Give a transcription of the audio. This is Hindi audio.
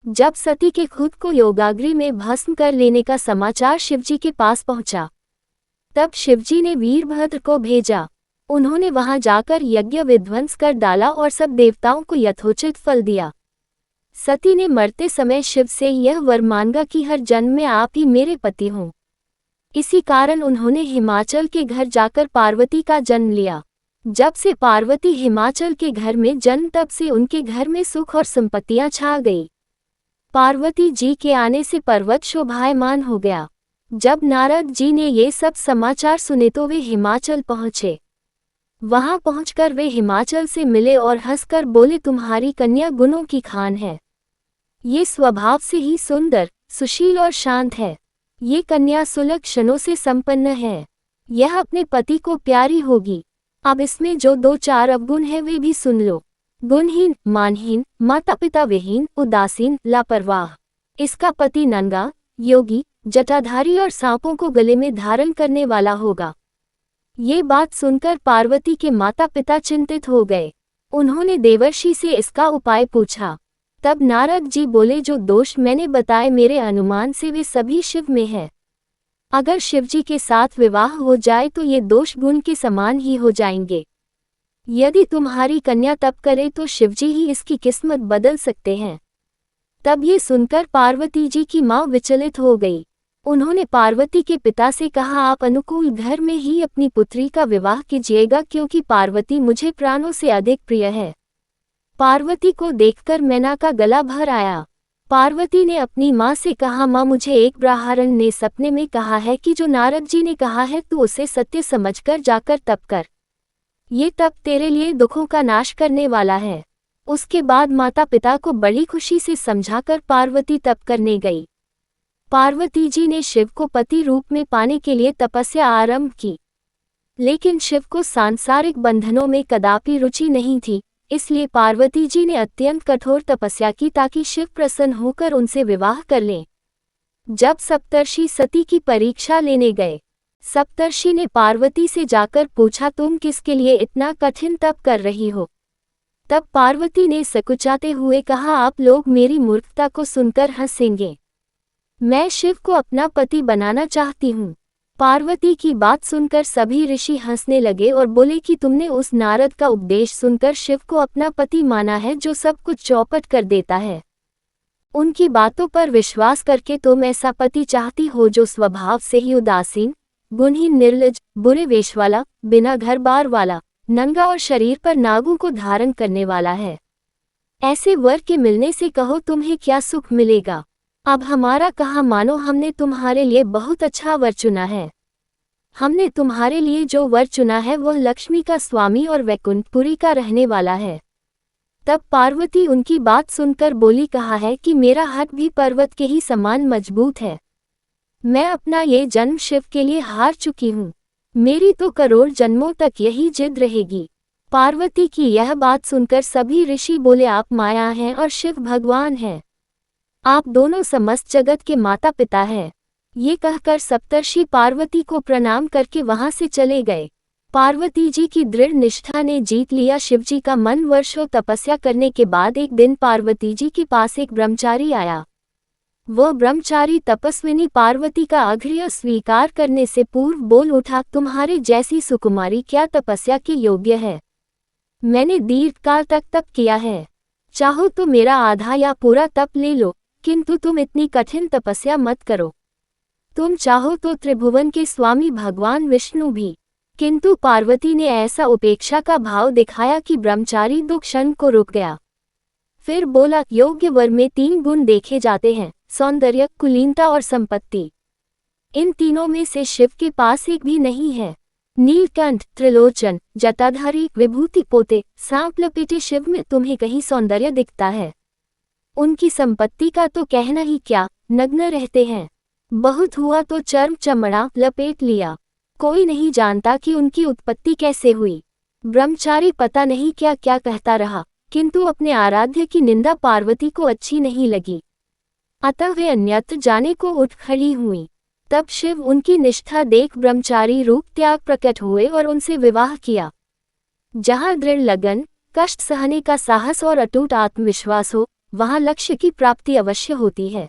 जब सती के खुद को योगाग्नि में भस्म कर लेने का समाचार शिवजी के पास पहुंचा, तब शिवजी ने वीरभद्र को भेजा। उन्होंने वहां जाकर यज्ञ विध्वंस कर डाला और सब देवताओं को यथोचित फल दिया। सती ने मरते समय शिव से यह वर मांगा कि हर जन्म में आप ही मेरे पति हों। इसी कारण उन्होंने हिमाचल के घर जाकर पार्वती का जन्म लिया। जब से पार्वती हिमाचल के घर में जन्म, तब से उनके घर में सुख और संपत्तियां छा गई। पार्वती जी के आने से पर्वत शोभायमान हो गया। जब नारद जी ने ये सब समाचार सुने तो वे हिमाचल पहुंचे। वहां पहुंचकर वे हिमाचल से मिले और हंसकर बोले, तुम्हारी कन्या गुणों की खान है। ये स्वभाव से ही सुंदर, सुशील और शांत है। ये कन्या सुलक्षणों से संपन्न है। यह अपने पति को प्यारी होगी। अब इसमें जो 2-4 अवगुण है वे भी सुन लो। गुणहीन, मानहीन, माता पिता विहीन, उदासीन, लापरवाह। इसका पति नंगा, योगी, जटाधारी और सांपों को गले में धारण करने वाला होगा। ये बात सुनकर पार्वती के माता पिता चिंतित हो गए। उन्होंने देवर्षि से इसका उपाय पूछा। तब नारद जी बोले, जो दोष मैंने बताए मेरे अनुमान से वे सभी शिव में है। अगर शिवजी के साथ विवाह हो जाए तो ये दोष गुण के समान ही हो जाएंगे। यदि तुम्हारी कन्या तप करे तो शिवजी ही इसकी किस्मत बदल सकते हैं। तब ये सुनकर पार्वती जी की मां विचलित हो गई। उन्होंने पार्वती के पिता से कहा, आप अनुकूल घर में ही अपनी पुत्री का विवाह कीजिएगा, क्योंकि पार्वती मुझे प्राणों से अधिक प्रिय है। पार्वती को देखकर मैना का गला भर आया। पार्वती ने अपनी माँ से कहा, माँ मुझे एक ब्राह्मण ने सपने में कहा है कि जो नारद जी ने कहा है तू उसे सत्य समझकर जाकर तप कर। ये तप तेरे लिए दुखों का नाश करने वाला है। उसके बाद माता पिता को बड़ी खुशी से समझाकर पार्वती तप करने गई। पार्वती जी ने शिव को पति रूप में पाने के लिए तपस्या आरंभ की, लेकिन शिव को सांसारिक बंधनों में कदापि रुचि नहीं थी। इसलिए पार्वती जी ने अत्यंत कठोर तपस्या की ताकि शिव प्रसन्न होकर उनसे विवाह कर लें। जब सप्तर्षि सती की परीक्षा लेने गए, सप्तर्षि ने पार्वती से जाकर पूछा, तुम किसके लिए इतना कठिन तप कर रही हो? तब पार्वती ने सकुचाते हुए कहा, आप लोग मेरी मूर्खता को सुनकर हंसेंगे। मैं शिव को अपना पति बनाना चाहती हूँ। पार्वती की बात सुनकर सभी ऋषि हंसने लगे और बोले कि तुमने उस नारद का उपदेश सुनकर शिव को अपना पति माना है, जो सब कुछ चौपट कर देता है। उनकी बातों पर विश्वास करके तुम ऐसा पति चाहती हो जो स्वभाव से ही उदासीन, गुणहीन, निर्लज, बुरे वेश वाला, बिना घर बार वाला, नंगा और शरीर पर नागों को धारण करने वाला है। ऐसे वर के मिलने से कहो तुम्हें क्या सुख मिलेगा। अब हमारा कहा मानो, हमने तुम्हारे लिए बहुत अच्छा वर चुना है। हमने तुम्हारे लिए जो वर चुना है वह लक्ष्मी का स्वामी और वैकुंठपुरी का रहने वाला है। तब पार्वती उनकी बात सुनकर बोली, कहा है कि मेरा हाथ भी पर्वत के ही समान मजबूत है। मैं अपना ये जन्म शिव के लिए हार चुकी हूँ। मेरी तो करोड़ जन्मों तक यही जिद रहेगी। पार्वती की यह बात सुनकर सभी ऋषि बोले, आप माया हैं और शिव भगवान हैं। आप दोनों समस्त जगत के माता पिता हैं। ये कहकर सप्तर्षि पार्वती को प्रणाम करके वहां से चले गए। पार्वती जी की दृढ़ निष्ठा ने जीत लिया शिवजी का मन। वर्षों तपस्या करने के बाद एक दिन पार्वती जी के पास एक ब्रह्मचारी आया। वह ब्रह्मचारी तपस्विनी पार्वती का आग्रह स्वीकार करने से पूर्व बोल उठा, तुम्हारे जैसी सुकुमारी क्या तपस्या के योग्य है? मैंने दीर्घकाल तक तप किया है। चाहो तो मेरा आधा या पूरा तप ले लो, किंतु तुम इतनी कठिन तपस्या मत करो। तुम चाहो तो त्रिभुवन के स्वामी भगवान विष्णु भी। किंतु पार्वती ने ऐसा उपेक्षा का भाव दिखाया कि ब्रह्मचारी 2 क्षण को रुक गया। फिर बोला, योग्य वर में 3 गुण देखे जाते हैं, सौंदर्य, कुलीनता और संपत्ति। इन तीनों में से शिव के पास एक भी नहीं है। नीलकंठ, त्रिलोचन, जटाधारी, विभूति पोते, सांप लपेटे शिव में तुम्हें कहीं सौंदर्य दिखता है? उनकी संपत्ति का तो कहना ही क्या, नग्न रहते हैं। बहुत हुआ तो चर्म चमड़ा लपेट लिया। कोई नहीं जानता कि उनकी उत्पत्ति कैसे हुई। ब्रह्मचारी पता नहीं क्या क्या कहता रहा, किंतु अपने आराध्य की निंदा पार्वती को अच्छी नहीं लगी। अतः वे अन्यत्र जाने को उठ खड़ी हुई। तब शिव उनकी निष्ठा देख ब्रह्मचारी रूप त्याग प्रकट हुए और उनसे विवाह किया। जहाँ दृढ़ लगन, कष्ट सहने का साहस और अटूट आत्मविश्वास हो, वहाँ लक्ष्य की प्राप्ति अवश्य होती है।